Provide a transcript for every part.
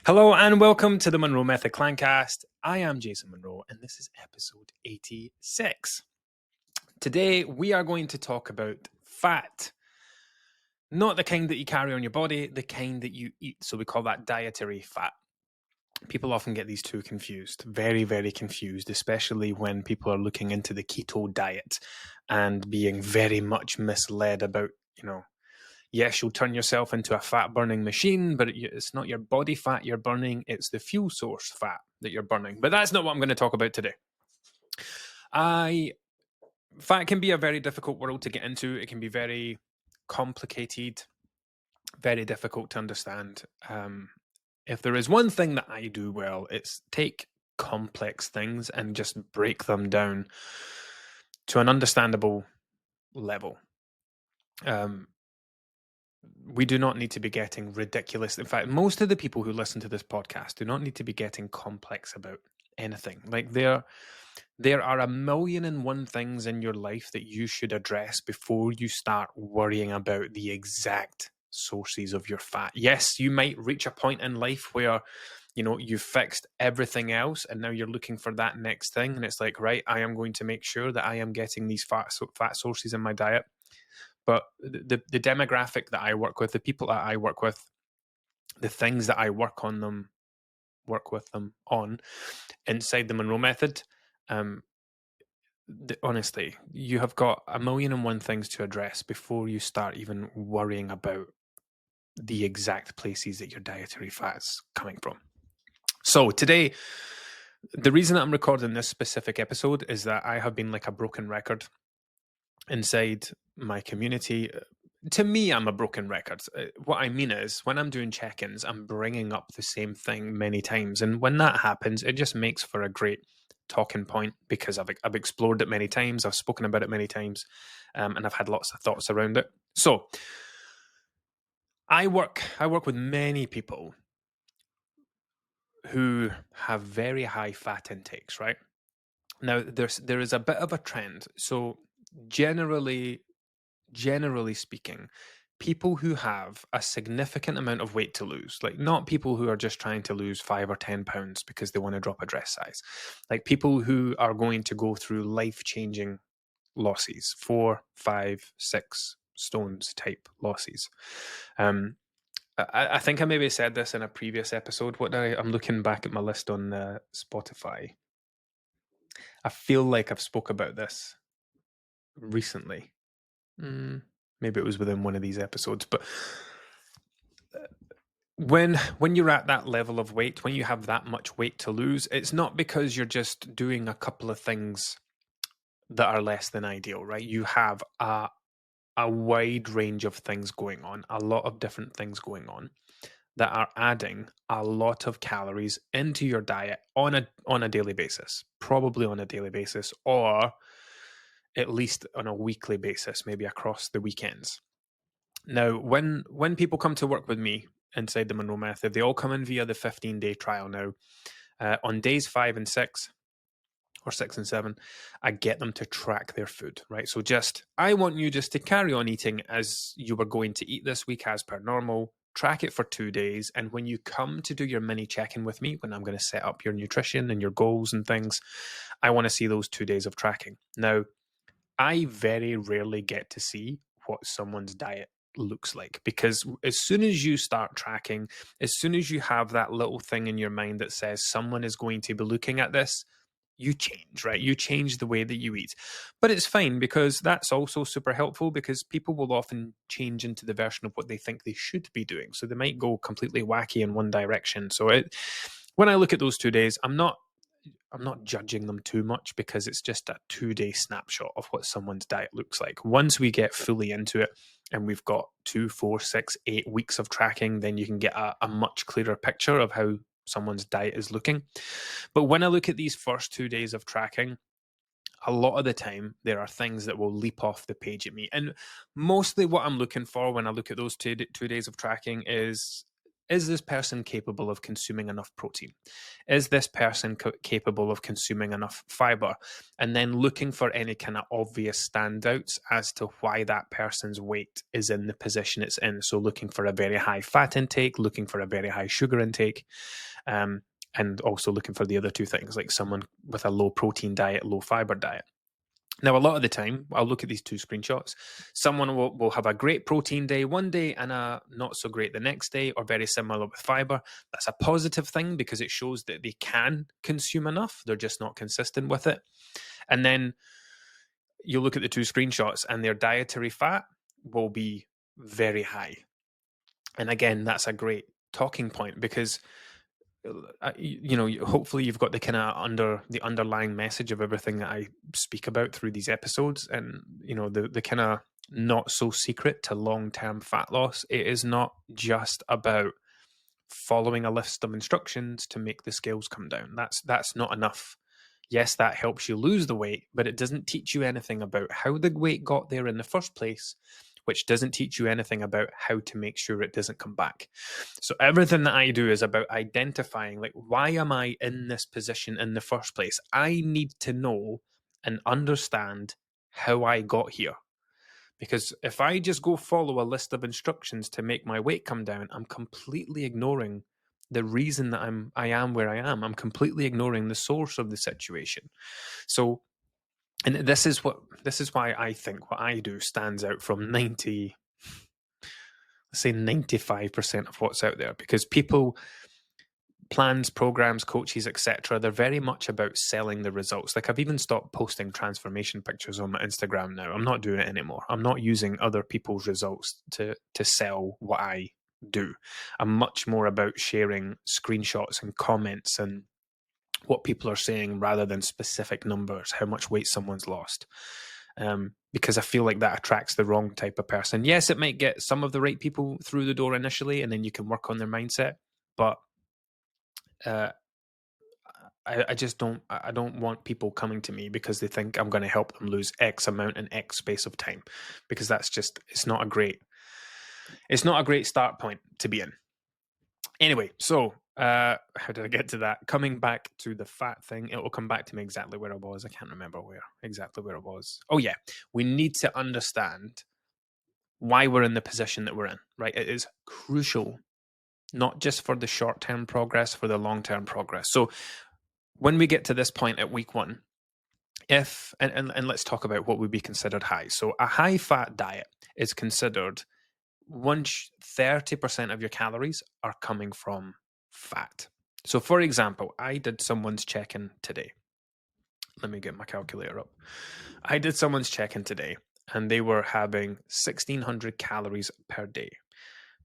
Hello and welcome to the Monroe Method Clancast. I am Jason Monroe and this is episode 86. Today we are going to talk about fat. Not the kind that you carry on your body, the kind that you eat. So we call that dietary fat. People often get these two confused, very, very confused, especially when people are looking into the keto diet and being very much misled about, yes, you'll turn yourself into a fat burning machine, but it's not your body fat you're burning, it's the fuel source fat that you're burning. But that's not what I'm going to talk about today. Fat can be a very difficult world to get into. It can be very complicated, very difficult to understand. If there is one thing that I do well, it's take complex things and just break them down to an understandable level. We do not need to be getting ridiculous. In fact, most of the people who listen to this podcast do not need to be getting complex about anything. Like there are a million and one things in your life that you should address before you start worrying about the exact sources of your fat. Yes, you might reach a point in life where you've fixed everything else and now you're looking for that next thing, and it's like, right, I am going to make sure that I am getting these fat sources in my diet. But the demographic that I work with, the people that I work with, the things that I work with them on inside the Monroe Method, honestly, you have got a million and one things to address before you start even worrying about the exact places that your dietary fat's coming from. So today, the reason that I'm recording this specific episode is that I have been like a broken record inside my community. To me, I'm a broken record. What I mean is, when I'm doing check-ins, I'm bringing up the same thing many times. And when that happens, it just makes for a great talking point because I've explored it many times, I've spoken about it many times, and I've had lots of thoughts around it. So I work with many people who have very high fat intakes, right? Now, there is a bit of a trend. So generally speaking, people who have a significant amount of weight to lose, like not people who are just trying to lose 5 or 10 pounds because they want to drop a dress size, like people who are going to go through life-changing losses, 4, 5, 6 stones type losses. I think I maybe said this in a previous episode. I'm looking back at my list on Spotify. I feel like I've spoke about this recently. Maybe it was within one of these episodes, but when you're at that level of weight, when you have that much weight to lose, it's not because you're just doing a couple of things that are less than ideal, right? You have a wide range of things going on, a lot of different things going on that are adding a lot of calories into your diet on a daily basis, probably on a daily basis, or at least on a weekly basis, maybe across the weekends. Now, when people come to work with me inside the Monroe Method, they all come in via the 15-day trial now. On days 5 and 6, or 6 and 7, I get them to track their food, right? So I want you just to carry on eating as you were going to eat this week as per normal, track it for 2 days, and when you come to do your mini check-in with me, when I'm going to set up your nutrition and your goals and things, I want to see those 2 days of tracking. Now, I very rarely get to see what someone's diet looks like, because as soon as you start tracking, as soon as you have that little thing in your mind that says someone is going to be looking at this, you change, right? You change the way that you eat. But it's fine, because that's also super helpful, because people will often change into the version of what they think they should be doing. So they might go completely wacky in one direction. So when I look at those 2 days, I'm not judging them too much, because it's just a 2-day snapshot of what someone's diet looks like. Once we get fully into it and we've got 2, 4, 6, 8 weeks of tracking, then you can get a much clearer picture of how someone's diet is looking. But when I look at these first 2 days of tracking, a lot of the time there are things that will leap off the page at me. And mostly what I'm looking for when I look at those 2 days of tracking is is this person capable of consuming enough protein? Is this person capable of consuming enough fiber? And then looking for any kind of obvious standouts as to why that person's weight is in the position it's in. So looking for a very high fat intake, looking for a very high sugar intake, and also looking for the other two things, like someone with a low protein diet, low fiber diet. Now, a lot of the time, I'll look at these two screenshots. Someone will have a great protein day one day and a not so great the next day, or very similar with fiber. That's a positive thing because it shows that they can consume enough. They're just not consistent with it. And then you look at the two screenshots and their dietary fat will be very high. And again, that's a great talking point because hopefully you've got the kind of underlying message of everything that I speak about through these episodes, and the kind of not so secret to long-term fat loss. It is not just about following a list of instructions to make the scales come down. That's not enough. Yes, that helps you lose the weight, but it doesn't teach you anything about how the weight got there in the first place, which doesn't teach you anything about how to make sure it doesn't come back. So everything that I do is about identifying, like, why am I in this position in the first place? I need to know and understand how I got here. Because if I just go follow a list of instructions to make my weight come down, I'm completely ignoring the reason that I am where I am. I'm completely ignoring the source of the situation. So, and this is why I think what I do stands out from 95% of what's out there, because people, plans, programs, coaches, etc., they're very much about selling the results. Like, I've even stopped posting transformation pictures on my Instagram now. I'm not doing it anymore. I'm not using other people's results to sell what I do. I'm much more about sharing screenshots and comments and what people are saying rather than specific numbers, how much weight someone's lost. Because I feel like that attracts the wrong type of person. Yes, it might get some of the right people through the door initially, and then you can work on their mindset. But I just don't. I don't want people coming to me because they think I'm going to help them lose X amount in X space of time, because that's just, it's not a great start point to be in. Anyway, so how did I get to that? Coming back to the fat thing, it will come back to me exactly where I was. I can't remember exactly where it was. Oh yeah, we need to understand why we're in the position that we're in, right? It is crucial, not just for the short-term progress, for the long-term progress. So when we get to this point at week 1, and let's talk about what would be considered high. So a high-fat diet is considered once 30% of your calories are coming from fat. So for example, I did someone's check-in today. Let me get my calculator up. I did someone's check-in today, and they were having 1,600 calories per day,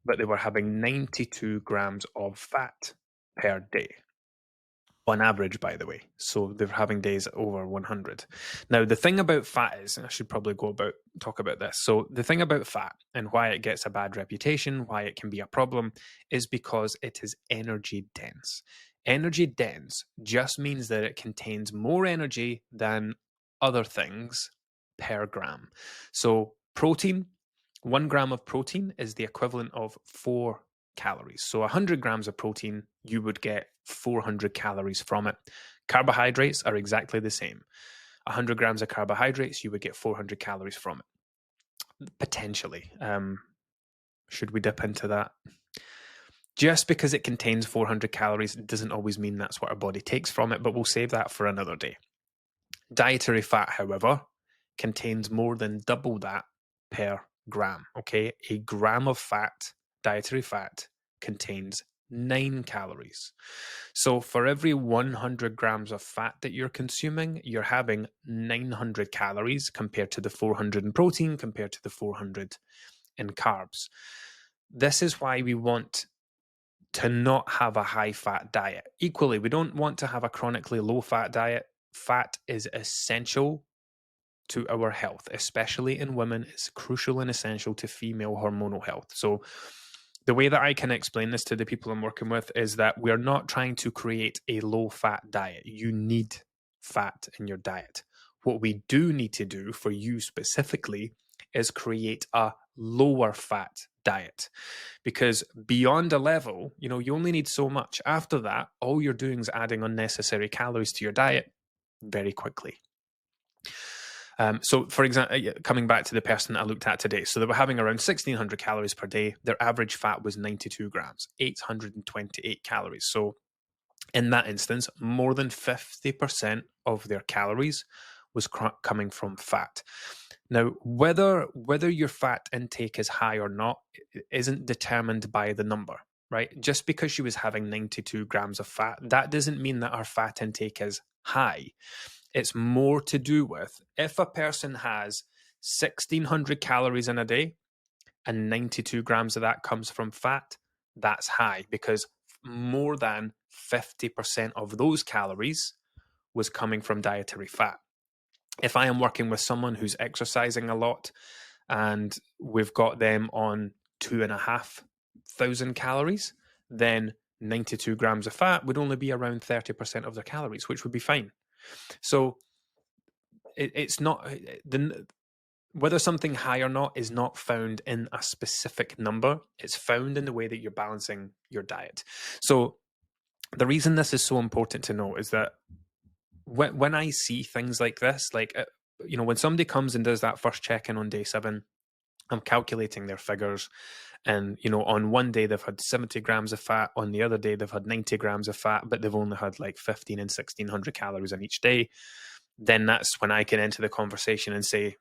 but they were having 92 grams of fat per day. On average, by the way. So they're having days over 100. Now, the thing about fat is, and I should probably talk about this. So the thing about fat and why it gets a bad reputation, why it can be a problem, is because it is energy dense. Energy dense just means that it contains more energy than other things per gram. So protein, 1 gram of protein is the equivalent of 4 calories. So 100 grams of protein, you would get 400 calories from it. Carbohydrates are exactly the same. 100 grams of carbohydrates, you would get 400 calories from it. Potentially. Should we dip into that? Just because it contains 400 calories doesn't always mean that's what our body takes from it, but we'll save that for another day. Dietary fat, however, contains more than double that per gram. Okay, a gram of fat, dietary fat, contains 9 calories. So for every 100 grams of fat that you're consuming, you're having 900 calories compared to the 400 in protein, compared to the 400 in carbs. This is why we want to not have a high fat diet. Equally, we don't want to have a chronically low fat diet. Fat is essential to our health, especially in women. It's crucial and essential to female hormonal health. So the way that I can explain this to the people I'm working with is that we're not trying to create a low fat diet. You need fat in your diet. What we do need to do for you specifically is create a lower fat diet. Because beyond a level, you only need so much. After that, all you're doing is adding unnecessary calories to your diet very quickly. So, for example, coming back to the person that I looked at today, so they were having around 1,600 calories per day. Their average fat was 92 grams, 828 calories. So, in that instance, more than 50% of their calories was coming from fat. Now, whether your fat intake is high or not isn't determined by the number, right? Just because she was having 92 grams of fat, that doesn't mean that our fat intake is high. It's more to do with if a person has 1,600 calories in a day and 92 grams of that comes from fat, that's high because more than 50% of those calories was coming from dietary fat. If I am working with someone who's exercising a lot and we've got them on 2,500 calories, then 92 grams of fat would only be around 30% of their calories, which would be fine. So it's not whether something high or not is not found in a specific number. It's found in the way that you're balancing your diet. So the reason this is so important to know is that when I see things like this, like when somebody comes and does that first check-in on day 7, I'm calculating their figures, and on one day they've had 70 grams of fat, on the other day they've had 90 grams of fat, but they've only had like 15 and 1,600 calories on each day. Then that's when I can enter the conversation and say,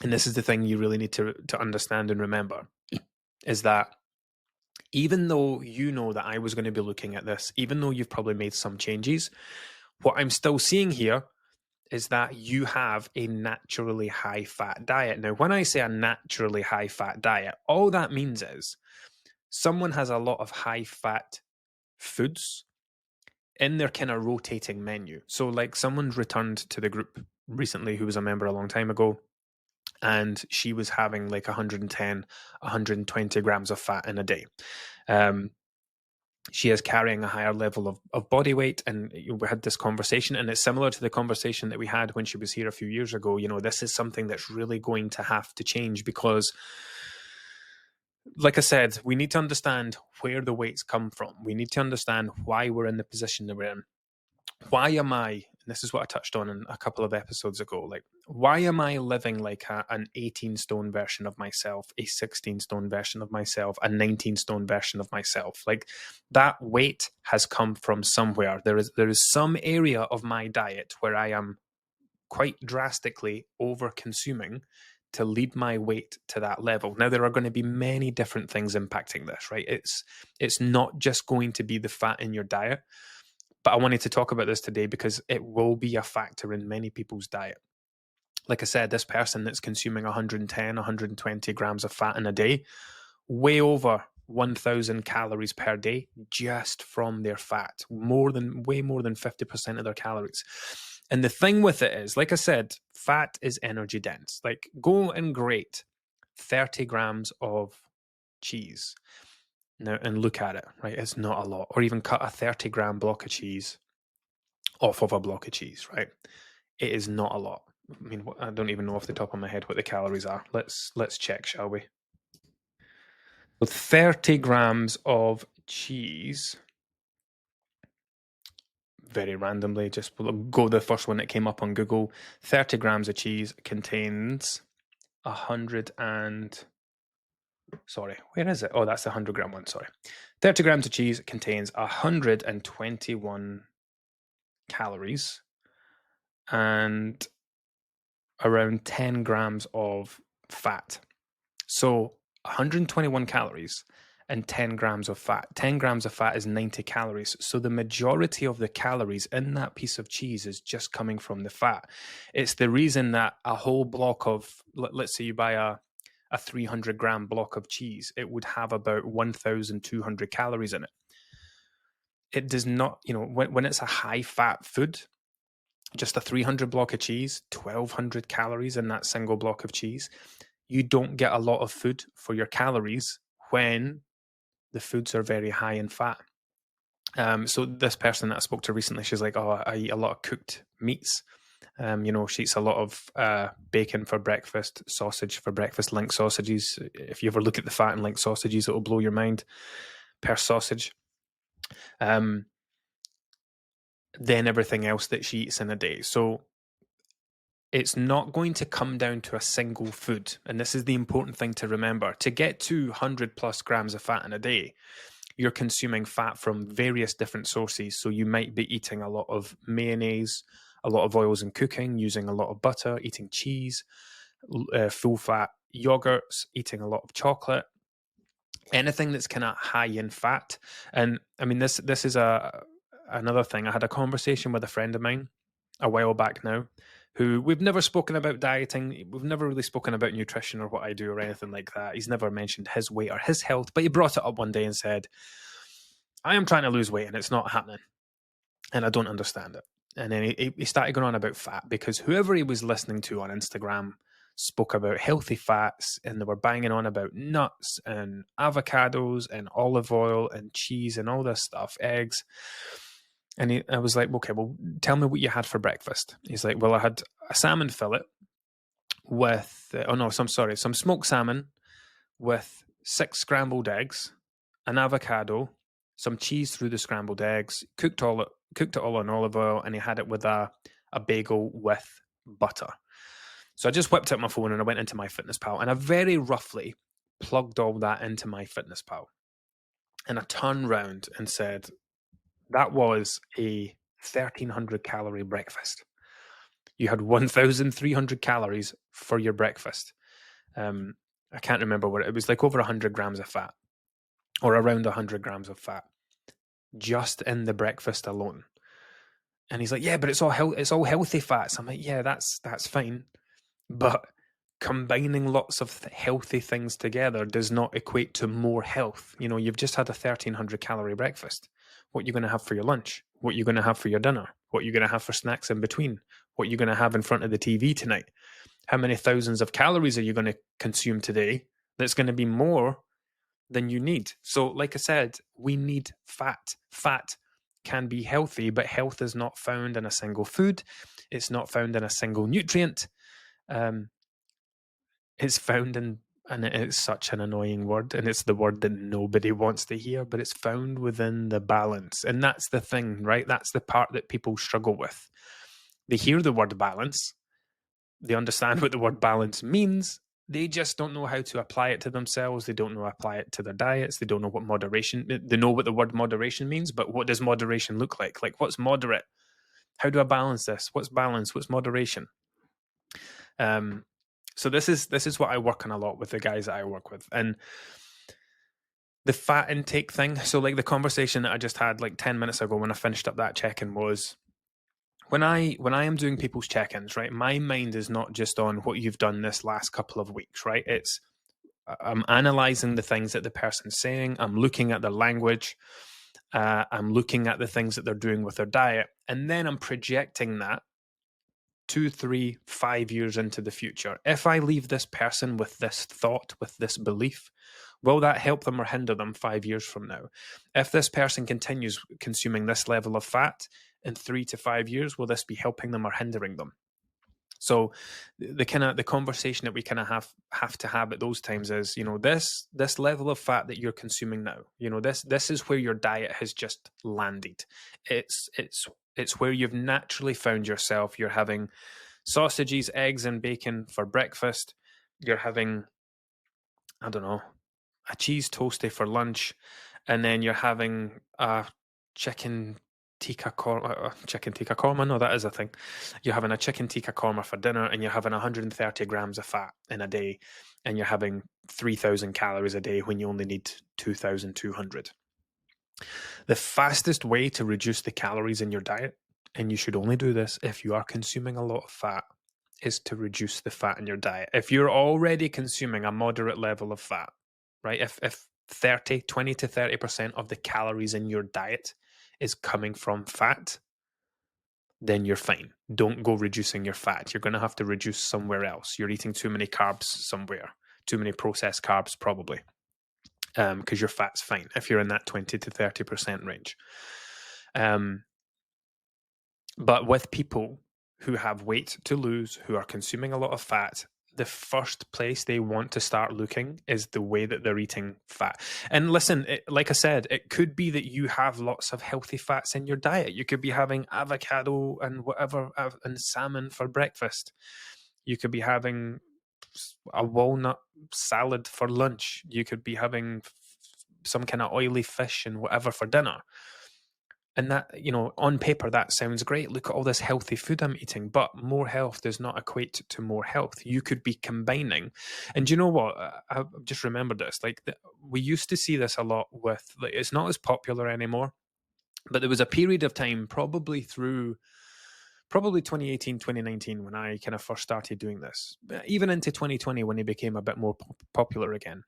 and this is the thing you really need to understand and remember, is that even though you know that I was going to be looking at this, even though you've probably made some changes, what I'm still seeing here is that you have a naturally high fat diet. Now, when I say a naturally high fat diet, all that means is someone has a lot of high fat foods in their kind of rotating menu. So like someone's returned to the group recently who was a member a long time ago, and she was having like 110, 120 grams of fat in a day. She is carrying a higher level of body weight, and we had this conversation, and it's similar to the conversation that we had when she was here a few years ago. This is something that's really going to have to change because, like I said, we need to understand where the weights come from. We need to understand why we're in the position that we're in. Why am I, and this is what I touched on in a couple of episodes ago, like, why am I living like an 18 stone version of myself, a 16 stone version of myself, a 19 stone version of myself? Like, that weight has come from somewhere. There is some area of my diet where I am quite drastically over consuming to lead my weight to that level. Now, there are going to be many different things impacting this, right? It's not just going to be the fat in your diet. But I wanted to talk about this today because it will be a factor in many people's diet. Like I said, this person that's consuming 110, 120 grams of fat in a day, way over 1,000 calories per day just from their fat, way more than 50% of their calories. And the thing with it is, like I said, fat is energy dense. Like, go and grate 30 grams of cheese. Now, and look at it, right? It's not a lot. Or even cut a 30-gram block of cheese off of a block of cheese, right? It is not a lot. I mean, I don't even know off the top of my head what the calories are. Let's check, shall we? With 30 grams of cheese, very randomly, just go the first one that came up on Google. 30 grams of cheese contains 100 and... Sorry, where is it? Oh, that's the 100-gram one, sorry. 30 grams of cheese contains 121 calories and around 10 grams of fat. So 121 calories and 10 grams of fat. 10 grams of fat is 90 calories. So the majority of the calories in that piece of cheese is just coming from the fat. It's the reason that a whole block of, let's say you buy a 300-gram block of cheese, it would have about 1,200 calories in it. It does not, when it's a high-fat food, just a 300 block of cheese, 1,200 calories in that single block of cheese. You don't get a lot of food for your calories when the foods are very high in fat. So this person that I spoke to recently, she's like, oh, I eat a lot of cooked meats. She eats a lot of bacon for breakfast, sausage for breakfast, link sausages. If you ever look at the fat in link sausages, it'll blow your mind per sausage. Then everything else that she eats in a day. So it's not going to come down to a single food. And this is the important thing to remember. To get to 100 plus grams of fat in a day, you're consuming fat from various different sources. So you might be eating a lot of mayonnaise, a lot of oils in cooking, using a lot of butter, eating cheese, full fat yogurts, eating a lot of chocolate, anything that's kind of high in fat. And I mean, this is another thing. I had a conversation with a friend of mine a while back now, who we've never spoken about dieting. We've never really spoken about nutrition or what I do or anything like that. He's never mentioned his weight or his health, but he brought it up one day and said, I am trying to lose weight and it's not happening. And I don't understand it. And then he started going on about fat, because whoever he was listening to on Instagram spoke about healthy fats, and they were banging on about nuts and avocados and olive oil and cheese and all this stuff, eggs. And I was like, okay, well, tell me what you had for breakfast. He's like, well, I had a salmon fillet with, some smoked salmon with 6 scrambled eggs, an avocado, some cheese through the scrambled eggs, cooked it all in olive oil, and he had it with a bagel with butter. So I just whipped out my phone and I went into MyFitnessPal, and I very roughly plugged all that into MyFitnessPal. And I turned round and said, that was a 1,300 calorie breakfast. You had 1,300 calories for your breakfast. I can't remember what it was, like over 100 grams of fat, or around 100 grams of fat, just in the breakfast alone. And he's like, yeah, but it's all healthy fats. I'm like, yeah, that's fine, but combining lots of healthy things together does not equate to more health. You've just had a 1,300 calorie breakfast. What you're going to have for your lunch, what you're going to have for your dinner, what you're going to have for snacks in between, what you're going to have in front of the TV tonight. How many thousands of calories are you going to consume today that's going to be more than you need? So, like I said, we need fat. Fat can be healthy, but health is not found in a single food. It's not found in a single nutrient. It's found in, and it's such an annoying word, and it's the word that nobody wants to hear, but it's found within the balance. And that's the thing, right? That's the part that people struggle with. They hear the word balance, they understand what the word balance means, they just don't know how to apply it to themselves. They don't know how to apply it to their diets. They don't know what moderation, they know what the word moderation means, but what does moderation look like? Like, what's moderate? How do I balance this? What's balance? What's moderation? So this is what I work on a lot with the guys that I work with. And the fat intake thing, so like the conversation that I just had like 10 minutes ago when I finished up that check-in was, when I am doing people's check-ins, right, my mind is not just on what you've done this last couple of weeks, right? I'm analyzing the things that the person's saying. I'm looking at their language. I'm looking at the things that they're doing with their diet. And then I'm projecting that 2, 3, 5 years into the future. If I leave this person with this thought, with this belief, will that help them or hinder them 5 years from now? If this person continues consuming this level of fat in 3 to 5 years, will this be helping them or hindering them? So the conversation that we kind of have to have at those times is, this level of fat that you're consuming now, this is where your diet has just landed. It's where you've naturally found yourself. You're having sausages, eggs, and bacon for breakfast. You're having, I don't know, a cheese toasty for lunch, and then you're having a chicken tikka korma. No, that is a thing. You're having a chicken tikka korma for dinner, and you're having 130 grams of fat in a day, and you're having 3,000 calories a day when you only need 2,200. The fastest way to reduce the calories in your diet, and you should only do this if you are consuming a lot of fat, is to reduce the fat in your diet. If you're already consuming a moderate level of fat, right? If 20 to 30% of the calories in your diet is coming from fat, then you're fine. Don't go reducing your fat. You're going to have to reduce somewhere else. You're eating too many carbs somewhere, too many processed carbs probably, because your fat's fine if you're in that 20 to 30% range. But with people who have weight to lose, who are consuming a lot of fat, the first place they want to start looking is the way that they're eating fat. And listen, like I said, it could be that you have lots of healthy fats in your diet. You could be having avocado and whatever and salmon for breakfast. You could be having a walnut salad for lunch. You could be having some kind of oily fish and whatever for dinner. And that, on paper, that sounds great. Look at all this healthy food I'm eating. But more health does not equate to more health. You could be combining. And you know what? I just remembered this. Like, we used to see this a lot with, like, it's not as popular anymore. But there was a period of time, probably 2018, 2019, when I kind of first started doing this. Even into 2020, when he became a bit more popular again.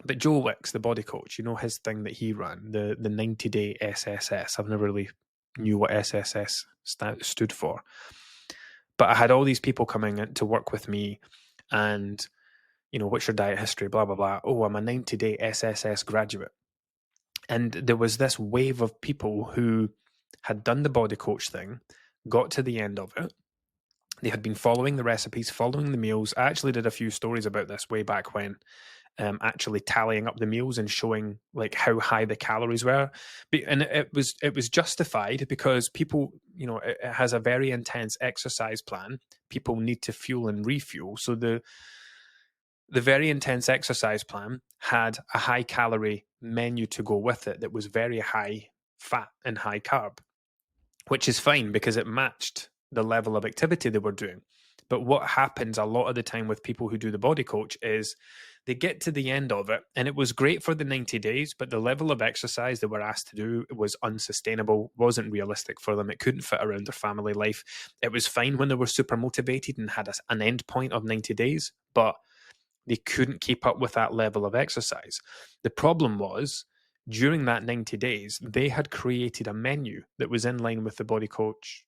But Joe Wicks, the body coach, his thing that he ran, the 90-day SSS. I've never really knew what SSS stood for. But I had all these people coming in to work with me and, what's your diet history, blah, blah, blah. Oh, I'm a 90-day SSS graduate. And there was this wave of people who had done the body coach thing, got to the end of it. They had been following the recipes, following the meals. I actually did a few stories about this way back when. Actually tallying up the meals and showing like how high the calories were, and it was justified because people, it has a very intense exercise plan. People need to fuel and refuel, so the very intense exercise plan had a high calorie menu to go with it that was very high fat and high carb, which is fine because it matched the level of activity they were doing. But what happens a lot of the time with people who do the body coach is they get to the end of it, and it was great for the 90 days, but the level of exercise they were asked to do was unsustainable, wasn't realistic for them. It couldn't fit around their family life. It was fine when they were super motivated and had an end point of 90 days, but they couldn't keep up with that level of exercise. The problem was, during that 90 days, they had created a menu that was in line with the body coach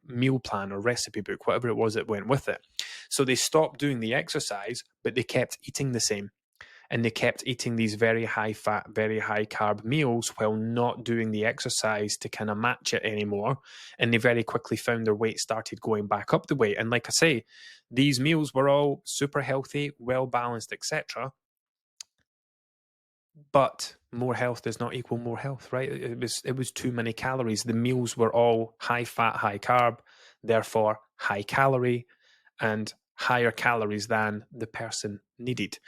meal plan or recipe book, whatever it was that went with it. So they stopped doing the exercise, but they kept eating the same. And they kept eating these very high fat, very high carb meals while not doing the exercise to kind of match it anymore. And they very quickly found their weight started going back up the way. And like I say, these meals were all super healthy, well balanced, etc. But more health does not equal more health, right? It was too many calories. The meals were all high fat, high carb, therefore high calorie and higher calories than the person needed.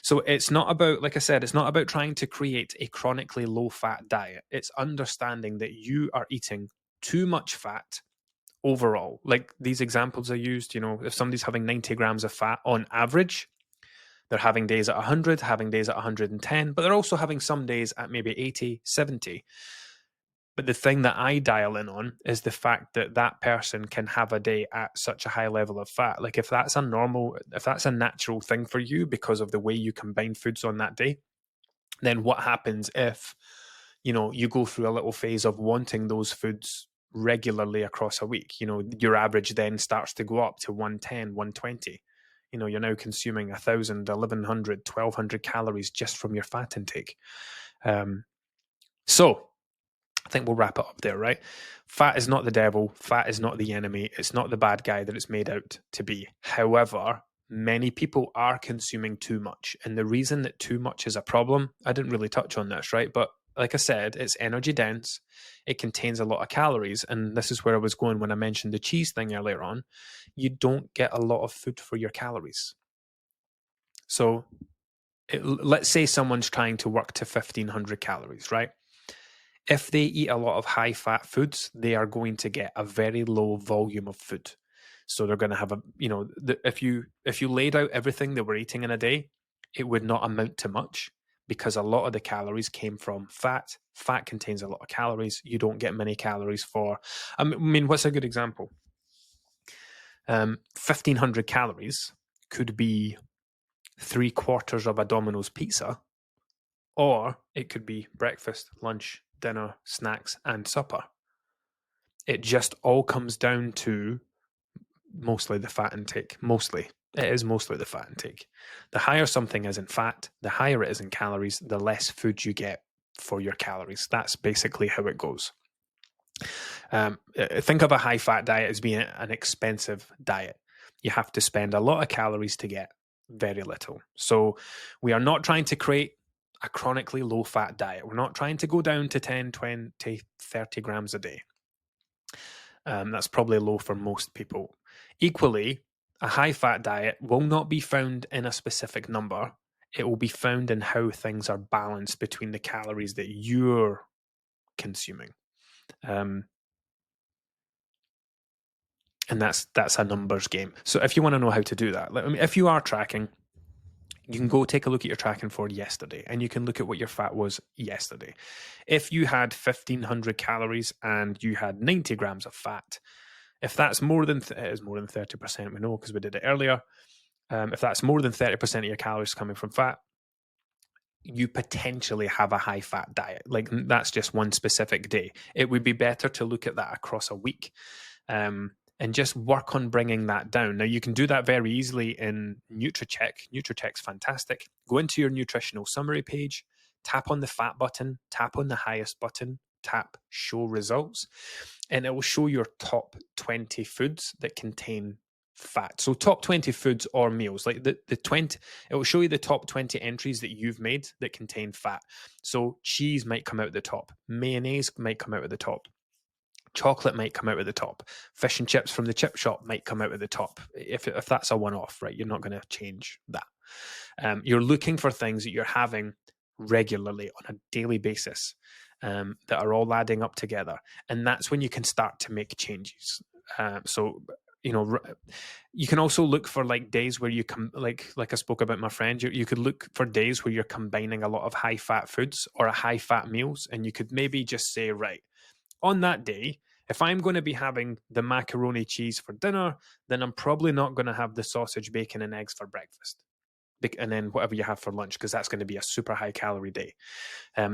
So it's not about, like I said, it's not about trying to create a chronically low fat diet. It's understanding that you are eating too much fat overall. Like these examples I used, if somebody's having 90 grams of fat on average, they're having days at 100, having days at 110, but they're also having some days at maybe 80, 70. But the thing that I dial in on is the fact that that person can have a day at such a high level of fat. Like if that's a natural thing for you because of the way you combine foods on that day, then what happens if, you go through a little phase of wanting those foods regularly across a week? Your average then starts to go up to 110, 120. You're now consuming 1,000, 1,100, 1,200 calories just from your fat intake. So I think we'll wrap it up there, right? Fat is not the devil. Fat is not the enemy. It's not the bad guy that it's made out to be. However, many people are consuming too much. And the reason that too much is a problem, I didn't really touch on this, right? But like I said, it's energy dense. It contains a lot of calories. And this is where I was going when I mentioned the cheese thing earlier on. You don't get a lot of food for your calories. So let's say someone's trying to work to 1,500 calories, right? If they eat a lot of high fat foods, they are going to get a very low volume of food. So they're going to have if you laid out everything they were eating in a day, it would not amount to much because a lot of the calories came from fat. Fat contains a lot of calories. You don't get many calories for, I mean, what's a good example? 1,500 calories could be 3/4 of a Domino's pizza, or it could be breakfast, lunch, dinner, snacks, and supper. It just all comes down to mostly the fat intake. It is mostly the fat intake. The higher something is in fat, the higher it is in calories, the less food you get for your calories. That's basically how it goes. Think of a high fat diet as being an expensive diet. You have to spend a lot of calories to get very little. So we are not trying to create a chronically low fat diet. We're not trying to go down to 10, 20, 30 grams a day. That's probably low for most people. Equally, a high fat diet will not be found in a specific number. It will be found in how things are balanced between the calories that you're consuming. And that's a numbers game. So if you want to know how to do that, if you are tracking, you can go take a look at your tracking for yesterday, and you can look at what your fat was yesterday. If you had 1,500 calories and you had 90 grams of fat, if that's more than it is more than 30%, we know because we did it earlier. If that's more than 30% of your calories coming from fat, you potentially have a high fat diet. Like, that's just one specific day. It would be better to look at that across a week. And just work on bringing that down. Now, you can do that very easily in NutriCheck. NutriCheck's fantastic. Go into your nutritional summary page, tap on the fat button, tap on the highest button, tap show results, and it will show your top 20 foods that contain fat. So top 20 foods or meals, like the 20, it will show you the top 20 entries that you've made that contain fat. So cheese might come out at the top, mayonnaise might come out at the top, chocolate might come out at the top, fish and chips from the chip shop might come out at the top. If that's a one-off, right, you're not going to change that. You're looking for things that you're having regularly on a daily basis, that are all adding up together, and that's when you can start to make changes. So you can also look for like days where you come, like I spoke about my friend, you could look for days where you're combining a lot of high fat foods or a high fat meals, and you could maybe just say, right, on that day, if I'm going to be having the macaroni cheese for dinner, then I'm probably not going to have the sausage, bacon, and eggs for breakfast. And then whatever you have for lunch, because that's going to be a super high calorie day.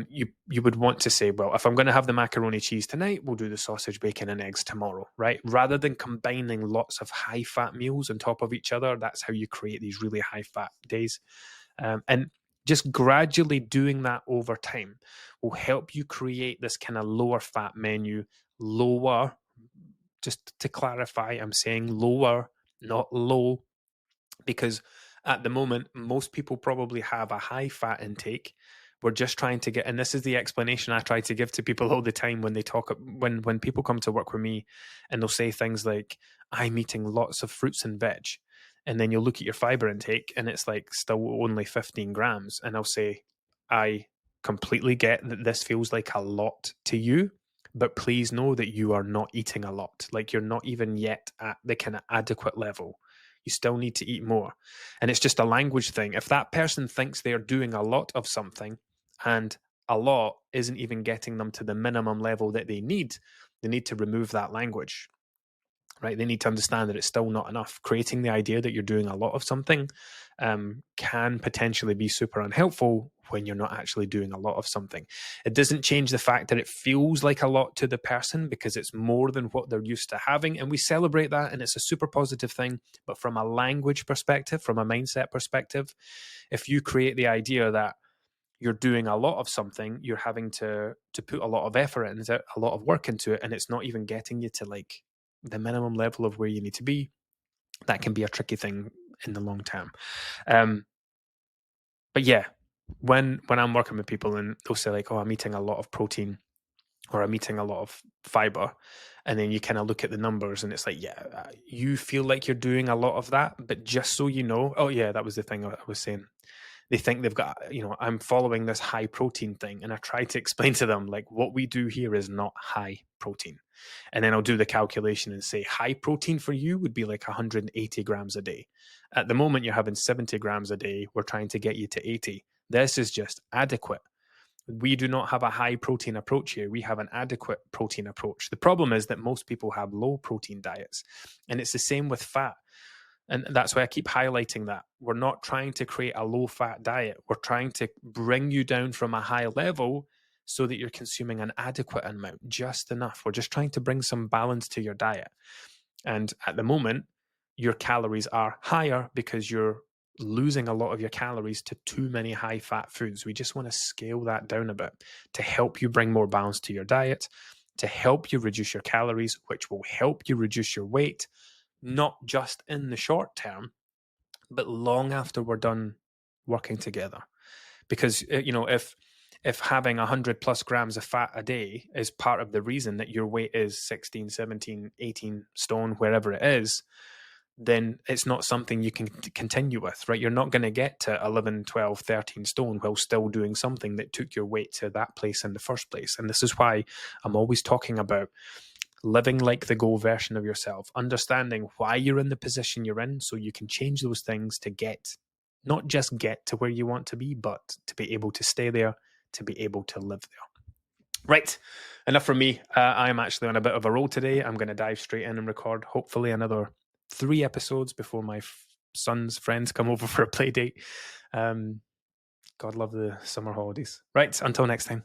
You would want to say, well, if I'm going to have the macaroni cheese tonight, we'll do the sausage, bacon, and eggs tomorrow, right? Rather than combining lots of high fat meals on top of each other, that's how you create these really high fat days. And just gradually doing that over time will help you create this kind of lower fat menu. Lower, just to clarify, I'm saying lower, not low, because at the moment, most people probably have a high fat intake. We're just trying to get, and this is the explanation I try to give to people all the time when they talk, when people come to work with me, and they'll say things like, I'm eating lots of fruits and veg. And then you'll look at your fiber intake and it's like still only 15 grams. And I'll say, I completely get that this feels like a lot to you, but please know that you are not eating a lot. Like, you're not even yet at the kind of adequate level. You still need to eat more. And it's just a language thing. If that person thinks they're doing a lot of something and a lot isn't even getting them to the minimum level that they need to remove that language, right? They need to understand that it's still not enough. Creating the idea that you're doing a lot of something can potentially be super unhelpful when you're not actually doing a lot of something. It doesn't change the fact that it feels like a lot to the person because it's more than what they're used to having. And we celebrate that, and it's a super positive thing. But from a language perspective, from a mindset perspective, if you create the idea that you're doing a lot of something, you're having to put a lot of effort into it, a lot of work into it, and it's not even getting you to like the minimum level of where you need to be, that can be a tricky thing in the long term. But yeah, when I'm working with people and they'll say like, oh, I'm eating a lot of protein or I'm eating a lot of fiber, and then you kind of look at the numbers and it's like, yeah, you feel like you're doing a lot of that, but just so you know, oh yeah, that was the thing I was saying. They think they've got, I'm following this high protein thing. And I try to explain to them, like, what we do here is not high protein. And then I'll do the calculation and say, high protein for you would be like 180 grams a day. At the moment, you're having 70 grams a day. We're trying to get you to 80. This is just adequate. We do not have a high protein approach here. We have an adequate protein approach. The problem is that most people have low protein diets. And it's the same with fat. And that's why I keep highlighting that. We're not trying to create a low-fat diet. We're trying to bring you down from a high level so that you're consuming an adequate amount, just enough. We're just trying to bring some balance to your diet. And at the moment, your calories are higher because you're losing a lot of your calories to too many high-fat foods. We just want to scale that down a bit to help you bring more balance to your diet, to help you reduce your calories, which will help you reduce your weight, not just in the short term, but long after we're done working together. Because if having 100 plus grams of fat a day is part of the reason that your weight is 16, 17, 18 stone, wherever it is, then it's not something you can continue with, right? You're not going to get to 11, 12, 13 stone while still doing something that took your weight to that place in the first place. And this is why I'm always talking about living like the goal version of yourself, understanding why you're in the position you're in so you can change those things to not just get to where you want to be, but to be able to stay there, to be able to live there. Right, enough from me. I'm actually on a bit of a roll today. I'm going to dive straight in and record hopefully another 3 episodes before my son's friends come over for a play date. God love the summer holidays. Right, until next time.